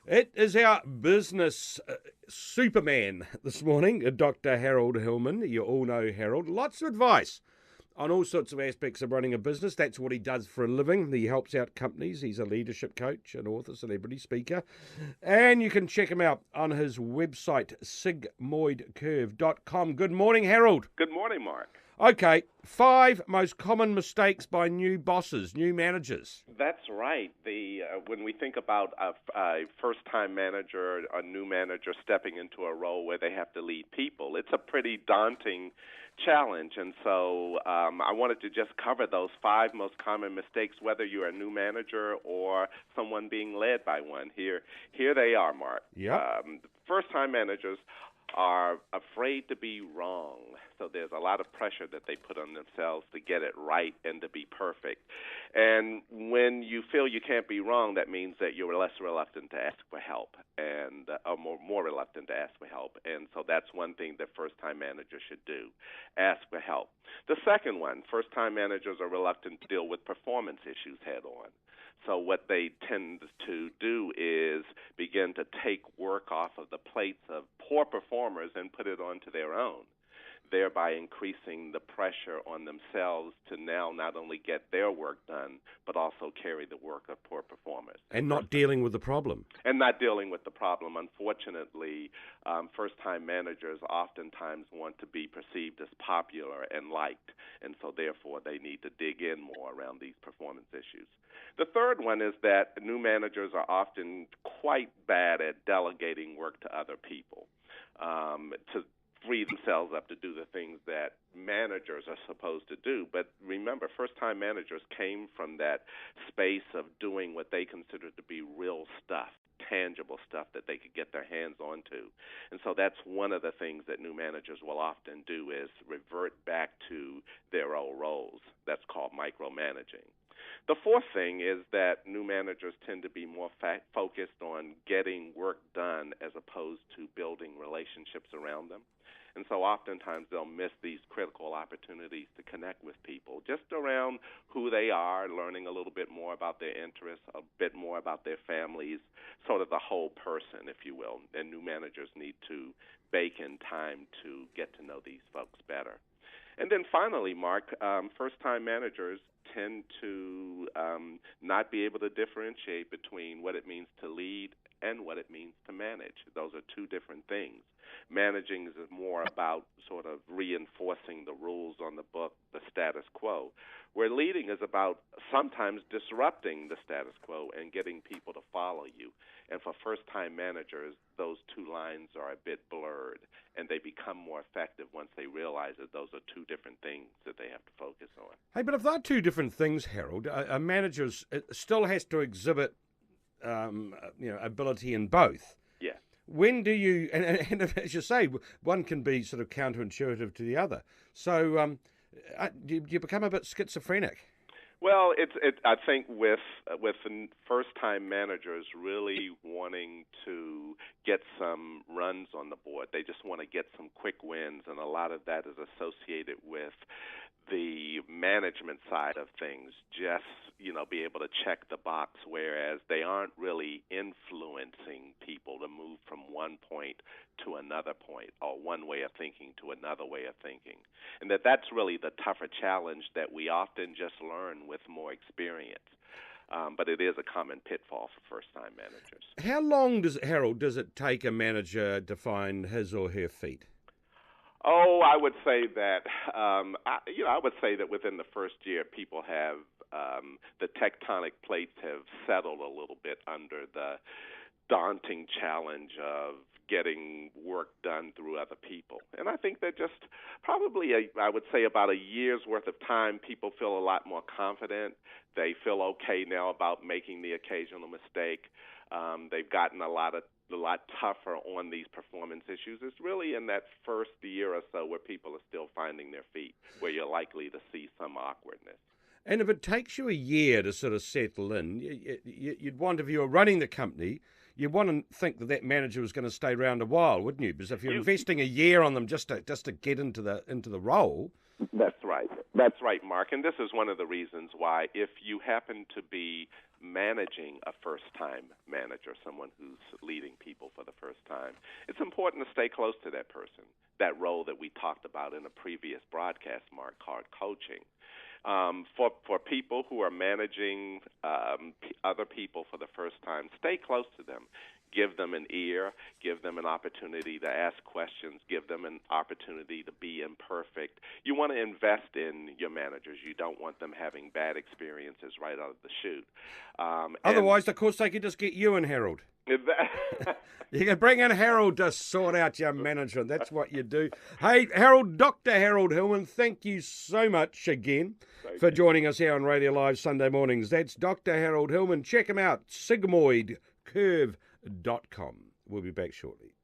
It is our business Superman this morning, Dr. Harold Hillman. You all know Harold. Lots of advice on all sorts of aspects of running a business. That's what he does for a living. He helps out companies. He's a leadership coach, an author, celebrity speaker. And you can check him out on his website, sigmoidcurve.com. Good morning, Harold. Good morning, Mark. Okay, 5 most common mistakes by new bosses, new managers. That's right. When we think about a first-time manager, a new manager stepping into a role where they have to lead people, it's a pretty daunting challenge. And so I wanted to just cover those 5 most common mistakes, whether you're a new manager or someone being led by one. Here they are, Mark. Yep. First-time managers are afraid to be wrong. So there's a lot of pressure that they put on themselves to get it right and to be perfect. And when you feel you can't be wrong, that means that you're less reluctant to ask for help and more reluctant to ask for help. And so that's one thing that first-time managers should do, ask for help. The second one, first-time managers are reluctant to deal with performance issues head-on. So what they tend to do is begin to take work off of the plates of poor performers and put it onto their own, thereby increasing the pressure on themselves to now not only get their work done, but also carry the work of poor performers. And not dealing with the problem. And not dealing with the problem. Unfortunately, first-time managers oftentimes want to be perceived as popular and liked, and so therefore they need to dig in more around these performance issues. The third one is that new managers are often quite bad at delegating work to other people, to free themselves up to do the things that managers are supposed to do. But remember, first-time managers came from that space of doing what they considered to be real stuff, tangible stuff that they could get their hands onto. And so that's one of the things that new managers will often do is revert back to their old roles. That's called micromanaging. The fourth thing is that new managers tend to be more focused on getting work done as opposed to building relationships around them. And so oftentimes they'll miss these critical opportunities to connect with people just around who they are, learning a little bit more about their interests, a bit more about their families, sort of the whole person, if you will. And new managers need to bake in time to get to know these folks better. And then finally, Mark, first-time managers tend to not be able to differentiate between what it means to lead and what it means to manage. Those are two different things. Managing is more about sort of reinforcing the rules on the book, the status quo, where leading is about sometimes disrupting the status quo and getting people to follow you. And for first-time managers, those two lines are a bit blurred, and they become more effective once they realize that those are two different things that they have to focus on. Hey, but if they're two different things, Harold, a manager still has to exhibit ability in both. Yeah. When do you, and as you say, one can be sort of counterintuitive to the other. So do you become a bit schizophrenic? Well, I think with first-time managers really wanting to get some runs on the board, they just want to get some quick wins, and a lot of that is associated with the management side of things, just, be able to check the box, whereas they aren't really influencing people to move from one point to another point or one way of thinking to another way of thinking. And that's really the tougher challenge that we often just learn with more experience. But it is a common pitfall for first-time managers. How long does it take a manager to find his or her feet? Oh, I would say that I would say that within the first year, people have the tectonic plates have settled a little bit under the daunting challenge of getting work done through other people. And I think that just probably, I would say about a year's worth of time, people feel a lot more confident. They feel okay now about making the occasional mistake. They've gotten a lot tougher on these performance issues. It's really in that first year or so where people are still finding their feet, where you're likely to see some awkwardness. And if it takes you a year to sort of settle in, you'd want, if you were running the company, you'd want to think that manager was going to stay around a while, wouldn't you? Because if you're investing a year on them just to get into the role. That's right. That's right, Mark. And this is one of the reasons why, if you happen to be managing a first-time manager, someone who's leading people for the first time, it's important to stay close to that person, that role that we talked about in a previous broadcast, Mark, called coaching. For people who are managing other people for the first time, stay close to them. Give them an ear, give them an opportunity to ask questions, give them an opportunity to be imperfect. You want to invest in your managers. You don't want them having bad experiences right out of the chute. Otherwise, of course, they could just get you and Harold. You can bring in Harold to sort out your management. That's what you do. Hey, Harold, Dr. Harold Hillman, thank you so much again for joining us here on Radio Live Sunday mornings. That's Dr. Harold Hillman. Check him out, sigmoidcurve.com. We'll be back shortly.